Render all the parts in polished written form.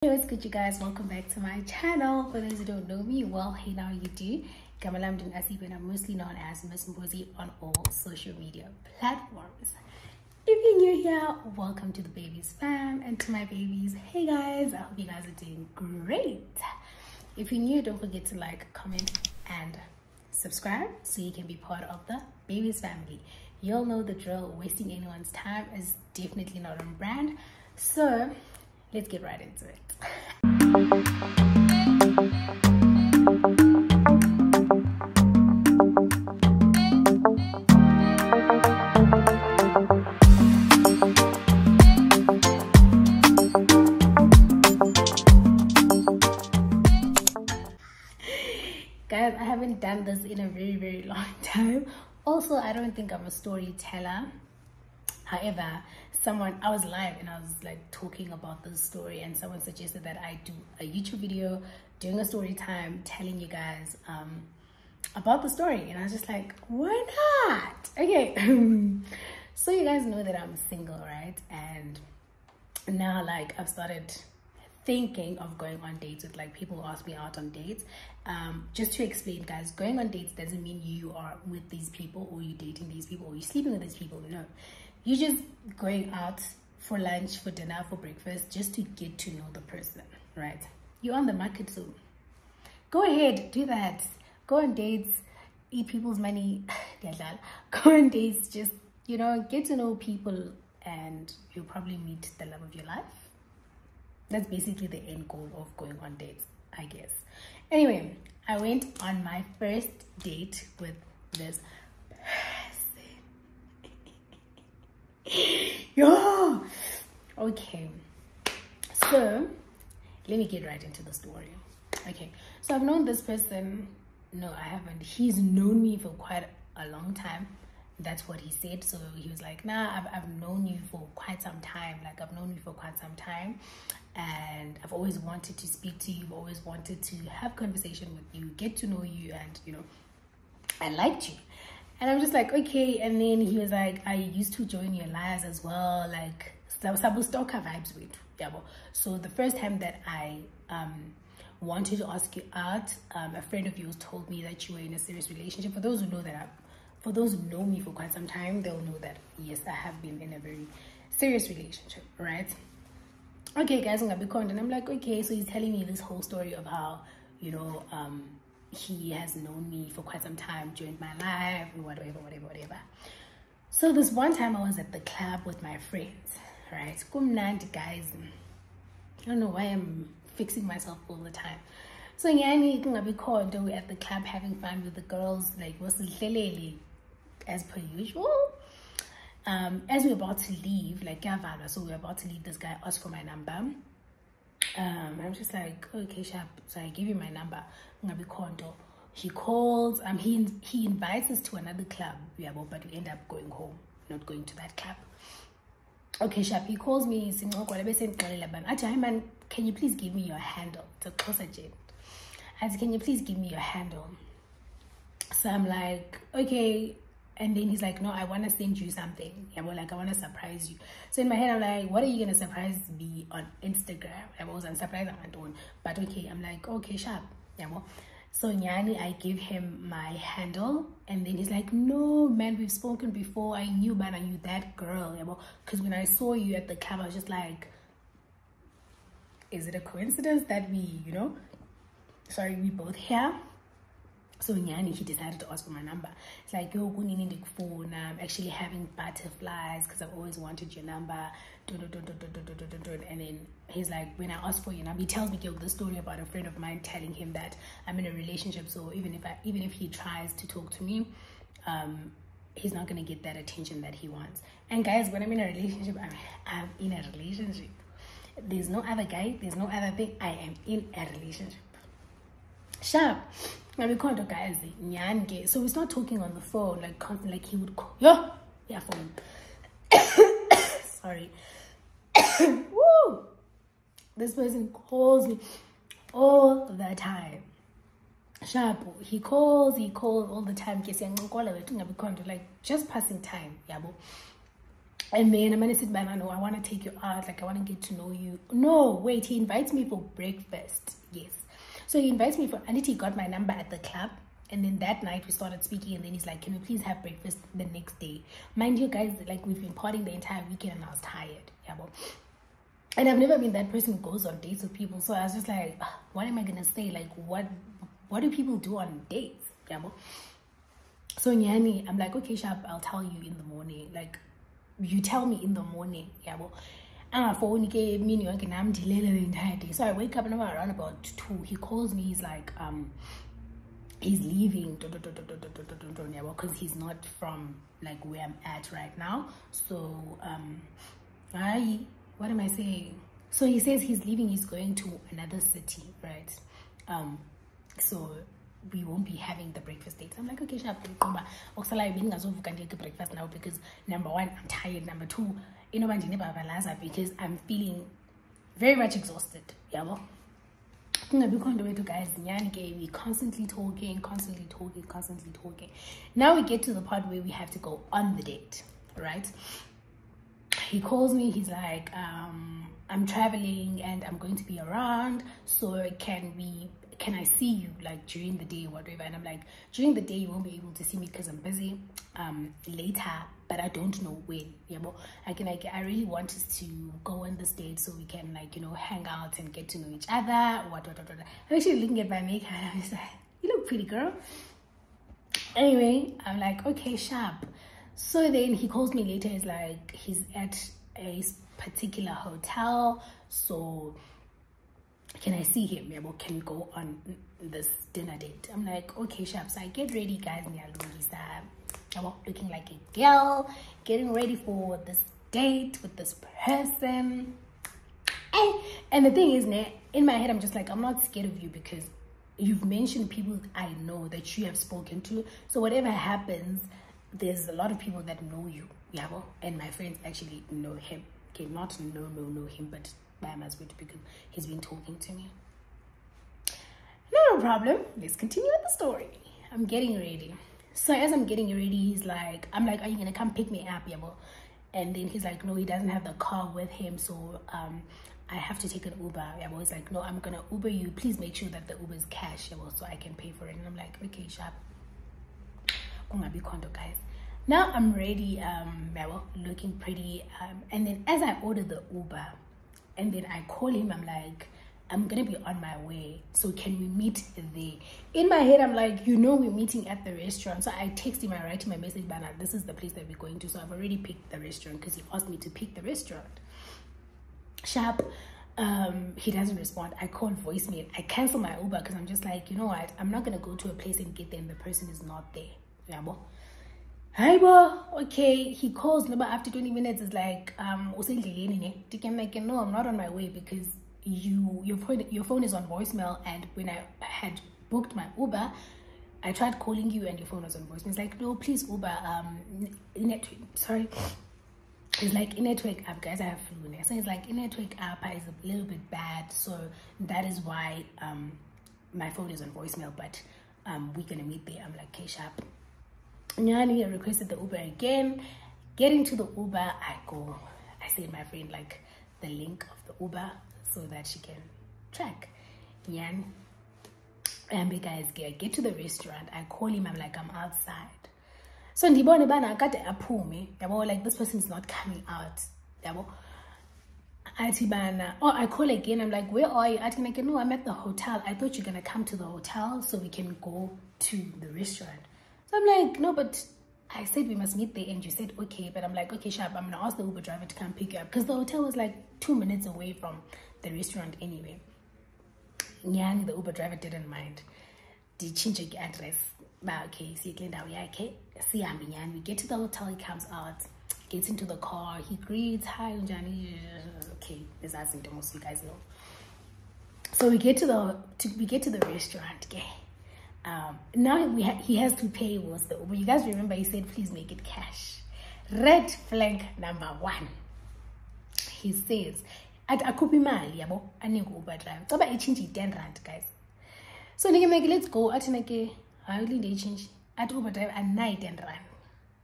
Hey, what's good, you guys? Welcome back to my channel. For those who don't know me, well, hey, now you do. Kamalam Asib, and I'm mostly known as Miss Mbozi on all social media platforms. If you're new here, welcome to the babies fam, and to my babies, hey guys, I hope you guys are doing great. If you're new, don't forget to like, comment, and subscribe so you can be part of the babies family. You all know the drill. Wasting anyone's time is definitely not on brand, so let's get right into it. Guys, I haven't done this in a very long time. Also, I don't think I'm a storyteller. However, I was live and I was like talking about this story, and someone suggested that I do a YouTube video doing a story time telling you guys about the story, and I was just like, why not? Okay. So you guys know that I'm single, right? And now like I've started thinking of going on dates with like people who ask me out on dates. Just to explain, guys, going on dates doesn't mean you are with these people or you're dating these people or you're sleeping with these people. No, you're just going out for lunch, for dinner, for breakfast, just to get to know the person, right? You're on the market, so go ahead, do that. Go on dates, eat people's money. Go on dates, just, you know, get to know people, and you'll probably meet the love of your life. That's basically the end goal of going on dates, I guess. Anyway, I went on my first date with this person. Yo! Okay, so let me get right into the story. Okay, so I've known this person. No, I haven't. He's known me for quite a long time. That's what he said. So he was like, nah, I've known you for quite some time. Like, I've known you for quite some time, and I've always wanted to speak to you. I've always wanted to have conversation with you, get to know you, and you know, I liked you. And I'm just like, okay. And then he was like, I used to join your lives as well, like Sabu stalker vibes with. Yeah, so the first time that I wanted to ask you out, a friend of yours told me that you were in a serious relationship. For those who know me for quite some time, they'll know that yes, I have been in a very serious relationship, right? Okay, guys, I'm gonna be content. I'm like, okay, so he's telling me this whole story of how, you know, he has known me for quite some time, joined my life, and whatever. So this one time I was at the club with my friends, right? Kumnandi, guys. I don't know why I'm fixing myself all the time. So yani kungabi khona, we're at the club having fun with the girls, like wasihlelele as per usual. As we're about to leave, like so we're about to leave, this guy asked for my number. I'm just like, okay, sharp. So I give him my number. Kungabi khona. He calls, he invites us to another club, yeah, but we end up going home, not going to that club. Okay, sharp. He calls me, hi man, can you please give me your handle? It's a closer jet. I said, can you please give me your handle? So I'm like, okay. And then he's like, no, I want to send you something. Yeah, well, like, I want to surprise you. So in my head, I'm like, what are you going to surprise me on Instagram? I wasn't surprised, but okay. I'm like, okay, sharp. Yeah, well. So Nyani, I give him my handle, and then he's like, no, man, we've spoken before. I knew that girl. Yeah, well, because when I saw you at the club, I was just like, is it a coincidence that we, you know, we both here? So Nyani, he decided to ask for my number. It's like, yo, phone. I'm actually having butterflies because I've always wanted your number. And then he's like, when I ask for your number, he tells me this story about a friend of mine telling him that I'm in a relationship. So even if he tries to talk to me, he's not gonna get that attention that he wants. And guys, when I'm in a relationship, I'm in a relationship. There's no other guy. There's no other thing. I am in a relationship. Sharp. Guys, so he's not talking on the phone like constantly, like he would call. Yeah, phone. Sorry. Woo! This person calls me all the time. Sharp. He calls all the time. Like just passing time. And then I'm gonna sit back and I want to take you out, like I want to get to know you. No, wait, he invites me for breakfast. Yes. So he invites me for, and he got my number at the club. And then that night we started speaking, and then he's like, can we please have breakfast the next day? Mind you guys, like we've been partying the entire weekend and I was tired. Yeah, well, and I've never been that person who goes on dates with people. So I was just like, what am I gonna say? Like, what do people do on dates? Yeah, well. So Nyani, I'm like, okay, Sharp, I'll tell you in the morning. Like, you tell me in the morning. Yeah, well. So I wake up and I'm around about 2. He calls me, he's like, he's leaving because he's not from like where I'm at right now. So what am I saying? So he says he's leaving, he's going to another city, right? So we won't be having the breakfast dates. I'm like, okay, Sharp, breakfast now because number 1, I'm tired. Number 2, because I'm feeling very much exhausted. Yeah, well. Guys, we constantly talking. Now we get to the part where we have to go on the date, right? He calls me, he's like, I'm traveling and I'm going to be around, so can I see you like during the day or whatever? And I'm like, during the day you won't be able to see me because I'm busy. Later, but I don't know when. Yeah, but I really want us to go on this date so we can hang out and get to know each other. What. I'm actually looking at my makeup and I'm just like, you look pretty, girl. Anyway, I'm like, okay, Sharp. So then he calls me later. He's like, he's at a particular hotel, so can I see him? Yeah, well, can we go on this dinner date? I'm like, okay, Sharp. So I get ready, guys. I'm looking like a girl, getting ready for this date with this person. And the thing is, in my head, I'm just like, I'm not scared of you because you've mentioned people I know that you have spoken to. So whatever happens, there's a lot of people that know you. Yeah, well, and my friends actually know him. Okay, not know him, but by my switch because he's been talking to me. No problem. Let's continue with the story. I'm getting ready. So as I'm getting ready, I'm like, are you gonna come pick me up, Yabo? And then he's like, no, he doesn't have the car with him, so I have to take an Uber. Yabo. He's like, no, I'm gonna Uber you. Please make sure that the Uber is cash, Yabo, so I can pay for it. And I'm like, okay, Sharp. Guys. Now I'm ready, looking pretty. And then as I order the Uber, and then I call him, I'm like, I'm gonna be on my way, so can we meet there? In my head, I'm like, we're meeting at the restaurant. So I text him, I write him a message, but this is the place that we're going to. So I've already picked the restaurant because he asked me to pick the restaurant. Sharp, he doesn't respond. I call voicemail. I cancel my Uber because I'm just like, you know what? I'm not gonna go to a place and get there and the person is not there. Yeah, boy. Hi, boy. Okay, he calls. But after 20 minutes, it's like, I'm like, no, I'm not on my way because your phone is on voicemail, and when I had booked my Uber, I tried calling you and your phone was on voicemail. It's like, no, please Uber, sorry. It's like network app, guys. I have flu. So it's like network app is a little bit bad, so that is why my phone is on voicemail, but we're gonna meet there. I'm like, okay, Sharp. Nyani requested the Uber again. Getting to the Uber, I send my friend like the link of the Uber so that she can track. Nyan. And guys, get to the restaurant. I call him, I'm like, I'm outside. So ndibone bana akade aphume. Yabo, like this person is not coming out. Yabo. I call again. I'm like, where are you? I think no, I'm at the hotel. I thought you're gonna come to the hotel so we can go to the restaurant. So I'm like, no, but I said we must meet there, and you said okay. But I'm like, okay, Sharp, I'm gonna ask the Uber driver to come pick you up because the hotel was like 2 minutes away from the restaurant anyway. Nyani, the Uber driver didn't mind. Did change the address? But okay, see okay. See Nyani. We get to the hotel. He comes out, gets into the car. He greets, hi, Njani. Okay, this is most you guys know. So we get to the restaurant. Okay. Now he has to pay was the Uber. You guys remember he said please make it cash. Red flag number 1. He says at akupi mali yabo aningo Uber driver. Toba ichinji 10 rand, guys. So nike let's go at nike I only they change at Uber driver at 9 10 rand.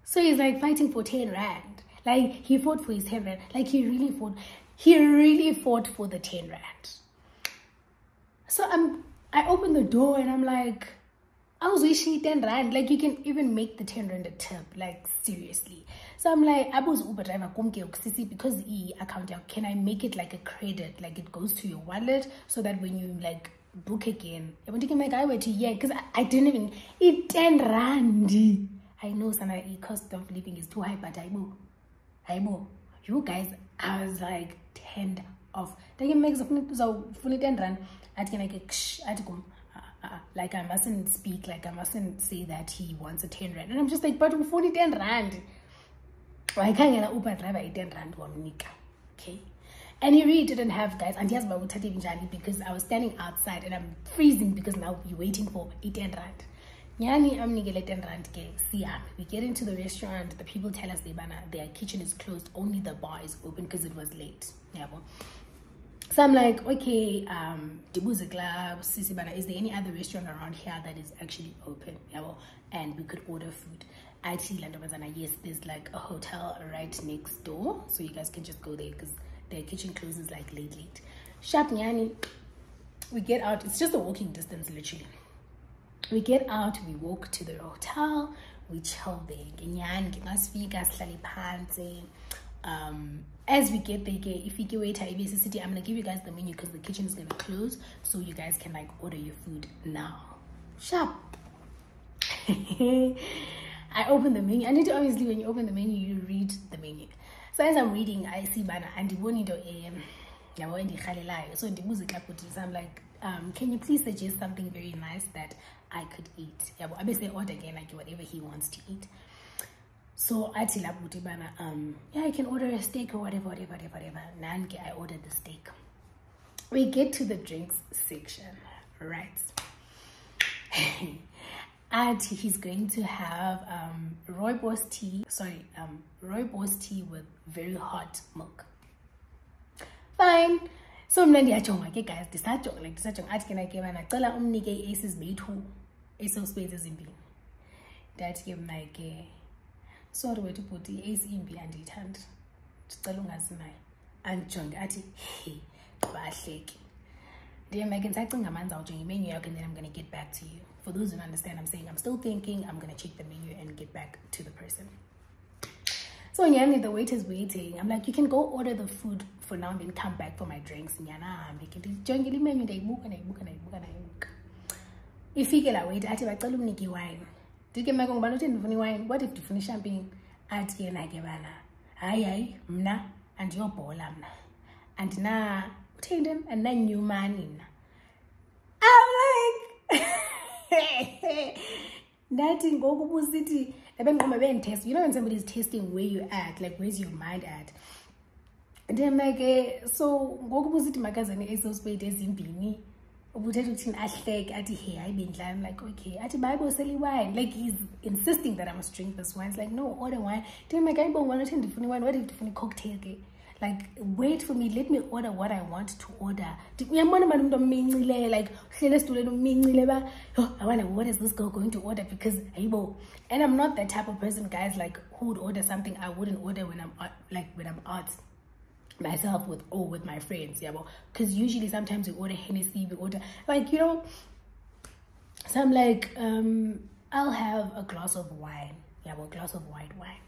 So he's like fighting for 10 rand. Like, he fought for his 10 rand. Like, he really fought for the 10 rand. So I opened the door and I'm like, I was wishing 10 rand. Like, you can even make the 10 rand a tip. Like, seriously. So I'm like, I was Uber driver because account, can I make it like a credit? Like, it goes to your wallet so that when you like book again, when you can make I wait to because I didn't even eat 10 rand. I know some cost of living is too high, but I know. You guys, I was like 10 off. They can make so fully 10 rand. Like, I mustn't speak, like I mustn't say that he wants a 10 rand. And I'm just like, but for 10 rand. I can't get an Uber driver 10 rand okay? And he really didn't have, guys, and yes, because I was standing outside and I'm freezing because now we're waiting for 10 rand. Nyani, I'm nigga 10 rand. We get into the restaurant, the people tell us their kitchen is closed, only the bar is open because it was late. Yeah, well. So I'm like, okay, Dibuza Club, Sisibana, is there any other restaurant around here that is actually open? Yeah, well, and we could order food. I see Landovazana, yes, there's like a hotel right next door, so you guys can just go there because their kitchen closes like late. Sharp Nyani, we get out, it's just a walking distance literally. We get out, we walk to the hotel, we chill there. As we get there, if you get wait city, I'm gonna give you guys the menu because the kitchen is gonna close, so you guys can like order your food now. Sharp. I open the menu. I need to, obviously, when you open the menu, you read the menu. So as I'm reading, I see bana and the so I'm like, can you please suggest something very nice that I could eat? Yeah, but I say order again, like whatever he wants to eat. So I tell bana, yeah, I can order a steak or whatever. Nanke, I ordered the steak. We get to the drinks section, right? And he's going to have rooibos tea with very hot milk. Fine. So mnandi ajonga ke guys, disajonga athi ke nake bana cela umnike aces bethu ace of spades ezimbini. Ndathi ke mna ke sorry wethu bhuti ace imbi andiyithandi. Ndicela ungazinayo. Andijonge athi he bahleki. Ndiye make ndisacinga amanzi awujonga imenu yakho and then I'm going to get back to you. For those who don't understand, I'm saying I'm still thinking. I'm going to check the menu and get back to the person. So Nyani, the waiter's waiting. I'm like, you can go order the food for now and then come back for my drinks. Nyana, I'm like, the menu, they book. If you get a waiter, I tell you, Nikki wine. Do you get my wine? What if you finish champagne? At the Nagabana. Aye, mna, and your ball, amna. And na, tendon, and then new man in. I'm like, nothing go city. You know when somebody's testing where you at, like where's your mind at? And then I'm like, so go city magazine is so spade as in bini. I'm like, okay, at Bible selling wine. Like he's insisting that I must drink this wine. It's like, no, order wine. Tell my guy, what if different cocktail? Like, wait for me, let me order what I want to order. Like, I wonder what is this girl going to order, because and I'm not that type of person, guys, like who would order something I wouldn't order when I'm out myself with my friends, yeah, because usually sometimes we order Hennessy, we order like, you know. So I'm like, I'll have a glass of wine, yeah, a glass of white wine.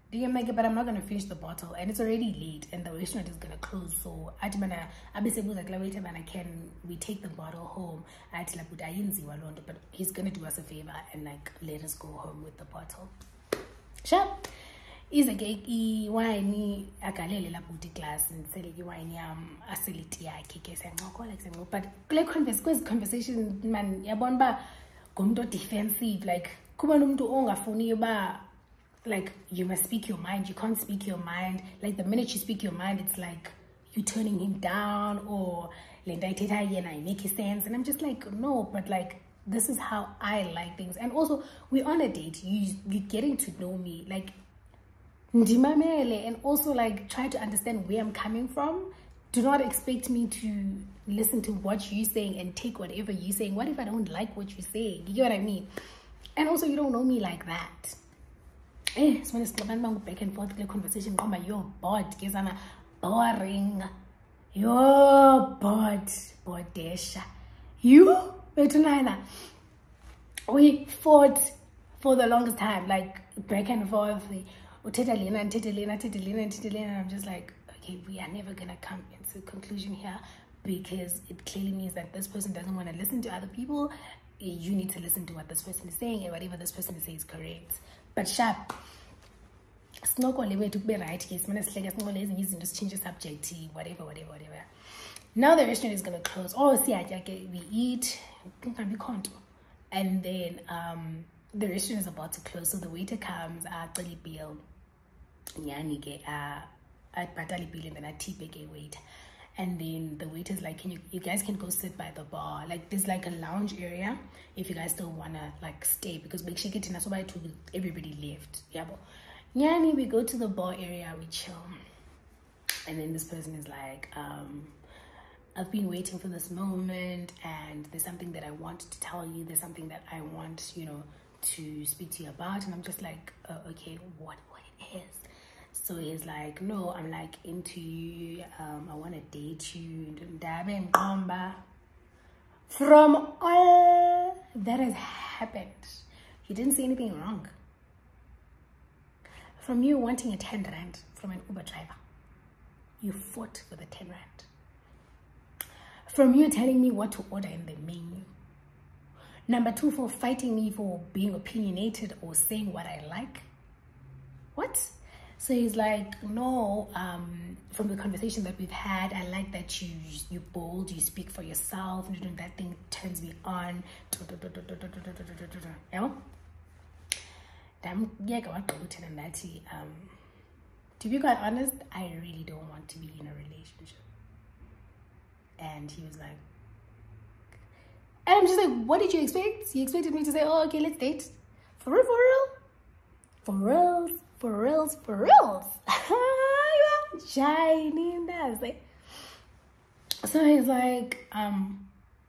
But I'm not going to finish the bottle, and it's already late and the restaurant is going to close. So we take the bottle home, but he's going to do us a favor and like let us go home with the bottle. Sure. Is a cake wine agalele la booty glass and sell wine acidity but conversation man yabona ba gumntu defensive, like kuba umuntu ongafuni ba. Like, you must speak your mind. You can't speak your mind. Like, the minute you speak your mind, it's like you turning him down, or make sense. And I'm just like, no, but like, this is how I like things. And also, we're on a date. You're getting to know me. Like, and also like try to understand where I'm coming from. Do not expect me to listen to what you're saying and take whatever you're saying. What if I don't like what you're saying? You get what I mean? And also, you don't know me like that. So when it's back and forth conversation, you're bored, boring. You're bored, bodesha. You, we fought for the longest time, like back and forth. And I'm just like, okay, we are never gonna come into a conclusion here, because it clearly means that this person doesn't want to listen to other people. You need to listen to what this person is saying, and whatever this person is saying is correct. But sharp. It's not going to be right. It's not just change the subject, whatever. Now the restaurant is gonna close. Oh, see, we eat, and then the restaurant is about to close. So the waiter comes, bill, bill, and then I tea wait. And then the waiter's like, you guys can go sit by the bar. Like, there's like a lounge area if you guys still wanna like stay, because everybody left. Yeah, but we go to the bar area, we chill. And then this person is like, I've been waiting for this moment, and there's something that I want to tell you. There's something that I want, to speak to you about. And I'm just like, okay, what it is. So he's like, no, I'm like into you. I want to date you. From all that has happened, he didn't say anything wrong. From you wanting a 10 rand from an Uber driver, you fought for the 10 rand. From you telling me what to order in the menu. Number 2, for fighting me for being opinionated or saying what I like. What? So he's like, no, from the conversation that we've had, I like that you bold, you speak for yourself, that thing turns me on. To be quite honest, I really don't want to be in a relationship. And he was like, and I'm just like, what did you expect? You expected me to say, oh, okay, let's date. For real? For reals. You are shining. So he's like,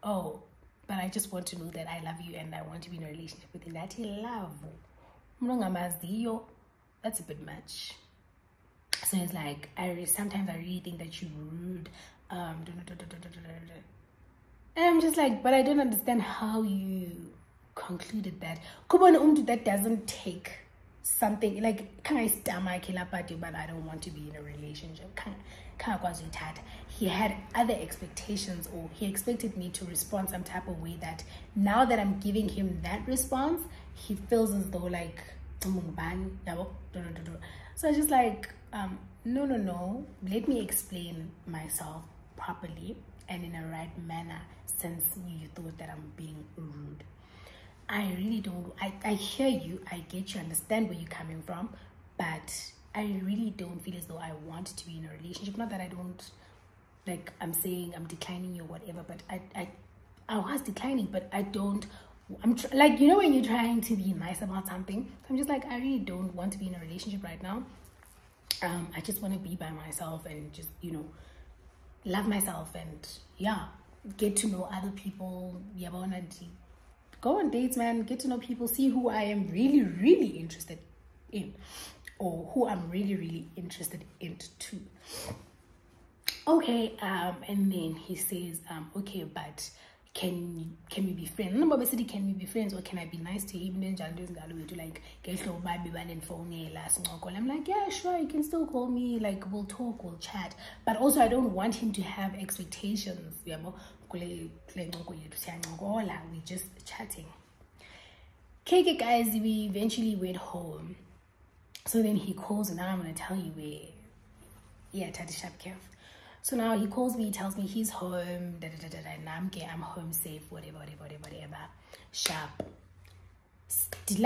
oh, but I just want to know that I love you and I want to be in a relationship with you. That he love. That's a bit much. So he's like, sometimes I really think that you're rude. And I'm just like, but I don't understand how you concluded that. That doesn't take something like, can I stomach but I don't want to be in a relationship. He had other expectations, or he expected me to respond some type of way that now that I'm giving him that response, he feels as though like, so I just like, no, let me explain myself properly and in a right manner, since you thought that I'm being rude. I really don't. I hear you, I get you, understand where you're coming from, but I really don't feel as though I want to be in a relationship. Not that I don't, like, I'm saying I'm declining you or whatever, but I was declining, but I don't. Like, when you're trying to be nice about something, I'm just like, I really don't want to be in a relationship right now. I just want to be by myself and just, love myself and, get to know other people. Go on dates, man. Get to know people. See who I am really, really interested in, or who I'm really, really interested in too. Okay, and then he says, okay, but can we be friends? No, but basically, can we be friends, or can I be nice to him? Then like, I'm like, yeah, sure, you can still call me, like, we'll talk, we'll chat. But also, I don't want him to have expectations. We just chatting. Okay, guys, we eventually went home. So then he calls, and now I'm gonna tell you where, Tati Sharp. So now he calls me, tells me he's home, I'm home safe, whatever. Sharp. Good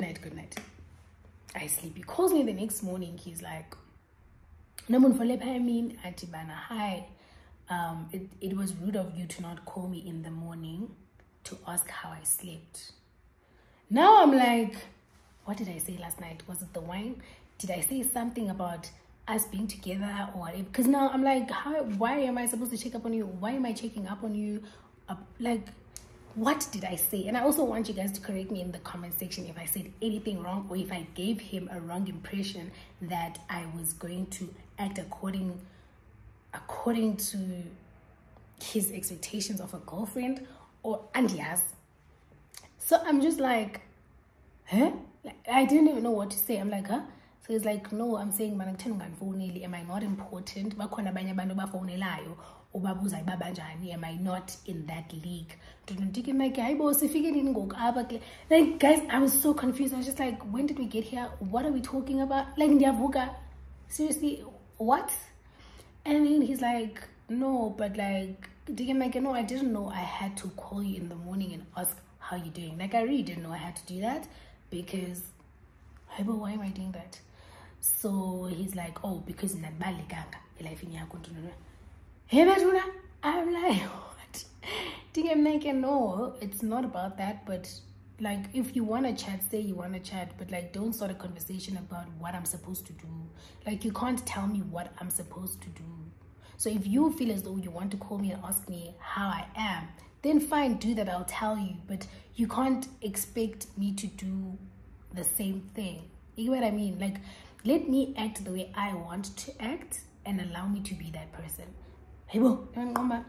night. I sleep. He calls me the next morning. He's like, hi. It was rude of you to not call me in the morning to ask how I slept. Now I'm like, what did I say last night? Was it the wine? Did I say something about us being together or whatever? Because now I'm like, why am I supposed to check up on you? Why am I checking up on you? Like, what did I say? And I also want you guys to correct me in the comment section if I said anything wrong, or if I gave him a wrong impression that I was going to act according to his expectations of a girlfriend or andias. So I'm just like, huh? Like, I didn't even know what to say. I'm like, huh? So he's like, no, I'm saying, am I not important? Am I not in that league? Like, guys, I was so confused. I was just like, when did we get here? What are we talking about? Like, seriously, what? And then he's like, no, but like, no, I didn't know I had to call you in the morning and ask how you're doing. Like, I really didn't know I had to do that, because why am I doing that? So he's like, oh, because I'm like, what? No, it's not about that. But like, if you want to chat, say you want to chat, but like, don't start a conversation about what I'm supposed to do. Like, you can't tell me what I'm supposed to do. So if you feel as though you want to call me and ask me how I am, then fine, do that, I'll tell you. But you can't expect me to do the same thing. You know what I mean? Like, let me act the way I want to act and allow me to be that person. Hey bo, Njansana,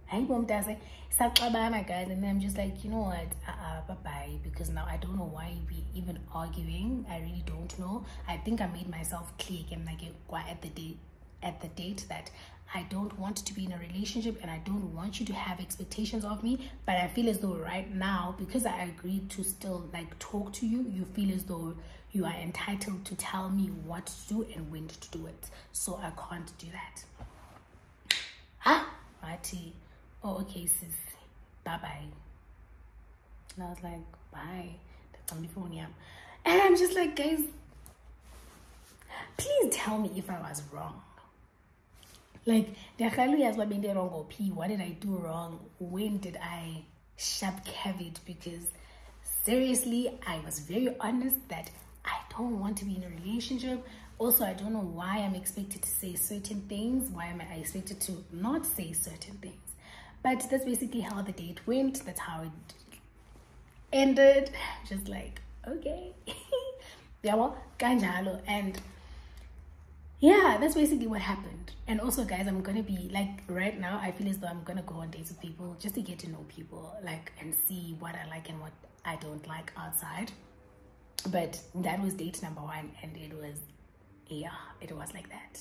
hey bo mtase, Sakabana, guys. And then I'm just like, you know what, bye-bye, because now I don't know why we even arguing. I really don't know. I think I made myself clear at the date that I don't want to be in a relationship and I don't want you to have expectations of me. But I feel as though right now, because I agreed to still like talk to you, you feel as though you are entitled to tell me what to do and when to do it. So I can't do that. Marty. Oh, okay, sis. Bye-bye. And I was like, bye. That's on the phone, yeah. And I'm just like, guys, please tell me if I was wrong. Like, what did I do wrong? When did I sharp cabbage? Because seriously, I was very honest that I don't want to be in a relationship. Also, I don't know why I'm expected to say certain things. Why am I expected to not say certain things? But that's basically how the date went. That's how it ended. Just like, okay. Yeah, well, kanjalo. And yeah, that's basically what happened. And also, guys, I'm gonna be like, right now I feel as though I'm gonna go on dates with people just to get to know people, like, and see what I like and what I don't like outside. But that was date number 1, and it was, yeah, it was like that.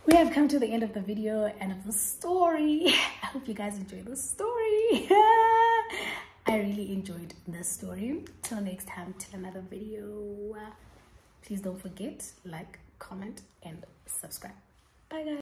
We have come to the end of the video and of the story. I hope you guys enjoyed the story. I really enjoyed this story. Till next time, till another video. Please don't forget, like, comment, and subscribe. Bye, guys.